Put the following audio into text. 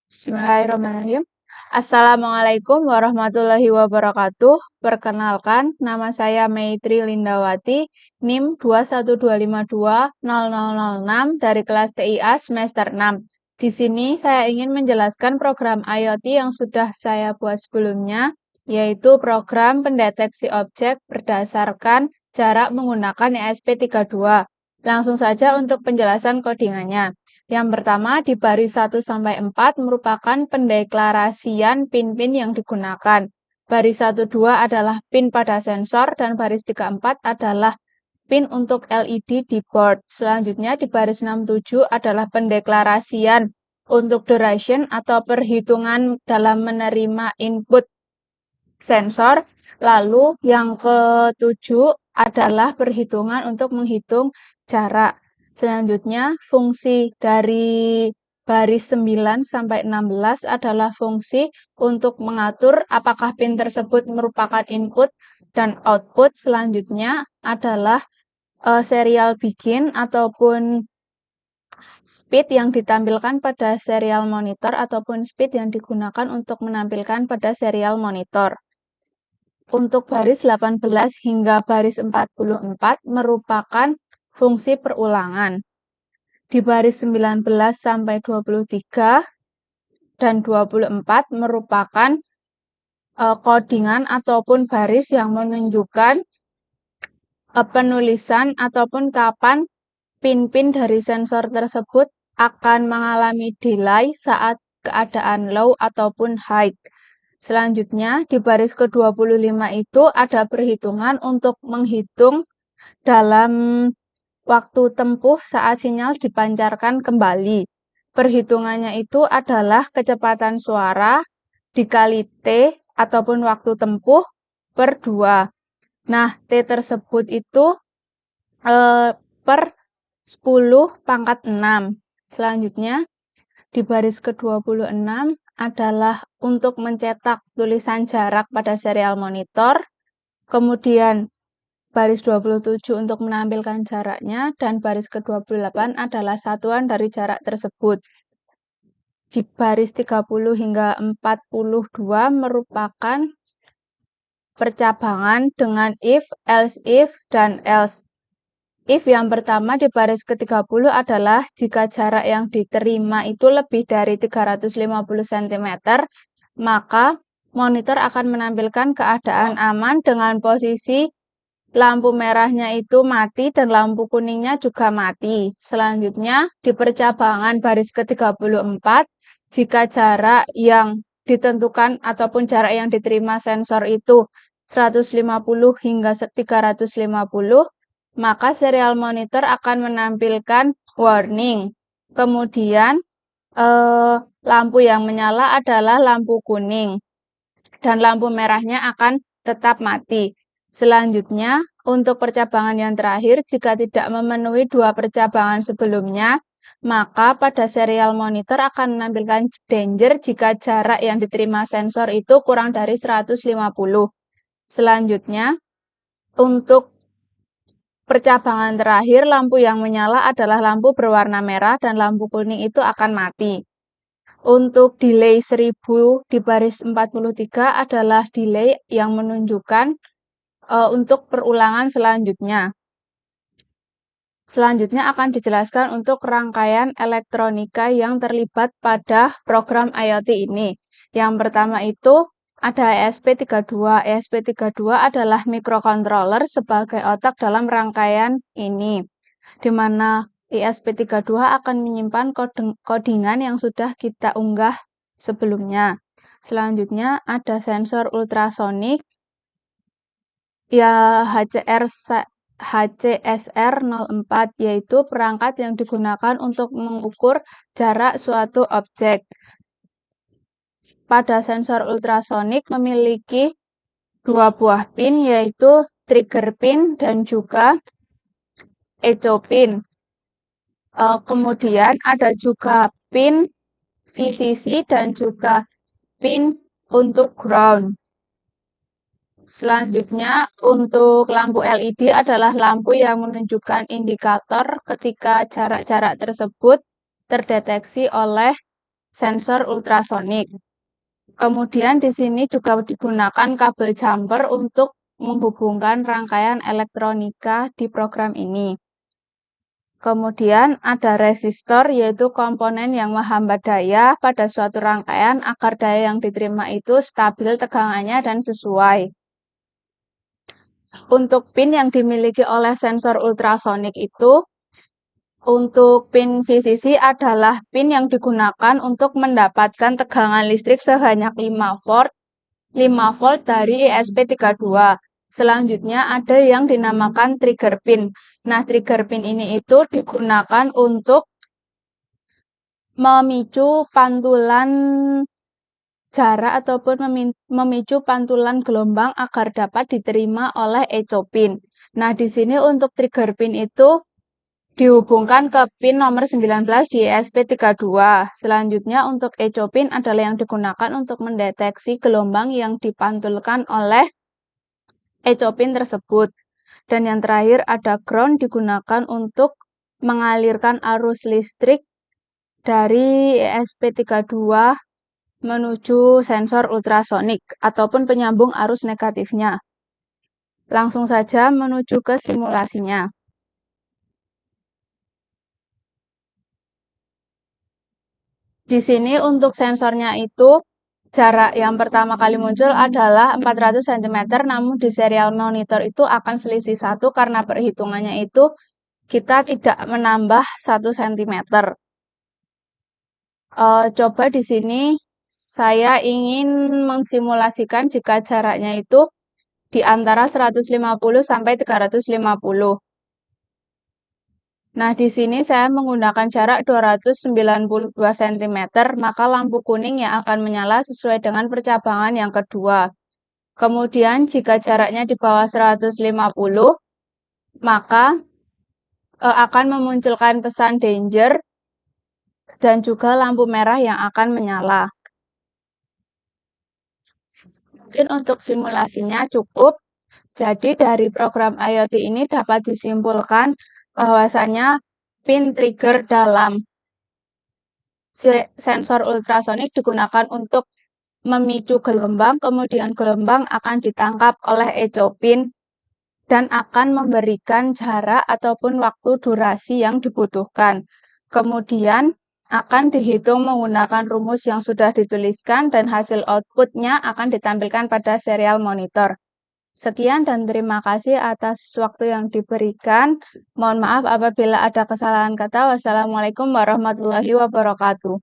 Bismillahirrahmanirrahim. Assalamualaikum warahmatullahi wabarakatuh. Perkenalkan, nama saya Maitri Lindawati, NIM 212520006 dari kelas TIA semester 6. Di sini saya ingin menjelaskan program IoT yang sudah saya buat sebelumnya, yaitu program pendeteksi objek berdasarkan jarak menggunakan ESP32. Langsung saja untuk penjelasan codingannya. Yang pertama, di baris 1-4 merupakan pendeklarasian pin-pin yang digunakan. Baris 1-2 adalah pin pada sensor dan baris 3-4 adalah pin untuk LED di board. Selanjutnya di baris 6-7 adalah pendeklarasian untuk duration atau perhitungan dalam menerima input sensor. Lalu yang ke-7 adalah perhitungan untuk menghitung jarak. Selanjutnya, fungsi dari baris 9-16 adalah fungsi untuk mengatur apakah pin tersebut merupakan input dan output. Selanjutnya adalah serial begin ataupun speed yang ditampilkan pada serial monitor ataupun speed yang digunakan untuk menampilkan pada serial monitor. Untuk baris 18 hingga baris 44 merupakan fungsi perulangan. Di baris 19-23 dan 24 merupakan codingan ataupun baris yang menunjukkan penulisan ataupun kapan pin-pin dari sensor tersebut akan mengalami delay saat keadaan low ataupun high. Selanjutnya, di baris ke-25 itu ada perhitungan untuk menghitung dalam waktu tempuh saat sinyal dipancarkan kembali. Perhitungannya itu adalah kecepatan suara dikali T ataupun waktu tempuh per 2. Nah, T tersebut itu per 10⁻⁶. Selanjutnya, di baris ke-26 adalah untuk mencetak tulisan jarak pada serial monitor. Kemudian baris 27 untuk menampilkan jaraknya dan baris ke-28 adalah satuan dari jarak tersebut. Di baris 30 hingga 42 merupakan percabangan dengan if, else if, dan else. If yang pertama di baris ke-30 adalah jika jarak yang diterima itu lebih dari 350 cm, maka monitor akan menampilkan keadaan aman dengan posisi lampu merahnya itu mati dan lampu kuningnya juga mati. Selanjutnya, di percabangan baris ke-34, jika jarak yang ditentukan ataupun jarak yang diterima sensor itu 150 hingga 350, maka serial monitor akan menampilkan warning. Kemudian, lampu yang menyala adalah lampu kuning dan lampu merahnya akan tetap mati. Selanjutnya, untuk percabangan yang terakhir, jika tidak memenuhi 2 percabangan sebelumnya, maka pada serial monitor akan menampilkan danger jika jarak yang diterima sensor itu kurang dari 150. Selanjutnya, untuk percabangan terakhir, lampu yang menyala adalah lampu berwarna merah dan lampu kuning itu akan mati. Untuk delay 1000 di baris 43 adalah delay yang menunjukkan untuk perulangan selanjutnya. Selanjutnya akan dijelaskan untuk rangkaian elektronika yang terlibat pada program IoT ini. Yang pertama itu ada ESP32. ESP32 adalah microcontroller sebagai otak dalam rangkaian ini, di mana ESP32 akan menyimpan codingan yang sudah kita unggah sebelumnya. Selanjutnya ada sensor ultrasonik, ya HCSR04, yaitu perangkat yang digunakan untuk mengukur jarak suatu objek. Pada sensor ultrasonik memiliki 2 buah pin, yaitu trigger pin dan juga echo pin. Kemudian ada juga pin VCC dan juga pin untuk ground. Selanjutnya, untuk lampu LED adalah lampu yang menunjukkan indikator ketika jarak-jarak tersebut terdeteksi oleh sensor ultrasonik. Kemudian di sini juga digunakan kabel jumper untuk menghubungkan rangkaian elektronika di program ini. Kemudian ada resistor, yaitu komponen yang menghambat daya pada suatu rangkaian agar daya yang diterima itu stabil tegangannya dan sesuai. Untuk pin yang dimiliki oleh sensor ultrasonik itu, untuk pin VCC adalah pin yang digunakan untuk mendapatkan tegangan listrik sebanyak 5 volt dari ESP32. Selanjutnya ada yang dinamakan trigger pin. Nah, trigger pin ini itu digunakan untuk memicu pantulan jarak ataupun memicu pantulan gelombang agar dapat diterima oleh echo pin. Nah, di sini untuk trigger pin itu dihubungkan ke pin nomor 19 di ESP32. Selanjutnya untuk echo pin adalah yang digunakan untuk mendeteksi gelombang yang dipantulkan oleh echo pin tersebut. Dan yang terakhir ada ground digunakan untuk mengalirkan arus listrik dari ESP32 menuju sensor ultrasonik ataupun penyambung arus negatifnya. Langsung saja menuju ke simulasinya. Di sini untuk sensornya itu jarak yang pertama kali muncul adalah 400 cm, namun di serial monitor itu akan selisih 1 karena perhitungannya itu kita tidak menambah 1 cm. Coba di sini saya ingin mensimulasikan jika jaraknya itu di antara 150 sampai 350. Nah, di sini saya menggunakan jarak 292 cm, maka lampu kuning yang akan menyala sesuai dengan percabangan yang kedua. Kemudian, jika jaraknya di bawah 150, maka akan memunculkan pesan danger dan juga lampu merah yang akan menyala. Mungkin untuk simulasinya cukup. Jadi dari program IoT ini dapat disimpulkan bahwasanya pin trigger dalam sensor ultrasonik digunakan untuk memicu gelombang, kemudian gelombang akan ditangkap oleh echo pin dan akan memberikan jarak ataupun waktu durasi yang dibutuhkan. Kemudian akan dihitung menggunakan rumus yang sudah dituliskan dan hasil outputnya akan ditampilkan pada serial monitor. Sekian dan terima kasih atas waktu yang diberikan. Mohon maaf apabila ada kesalahan kata. Wassalamualaikum warahmatullahi wabarakatuh.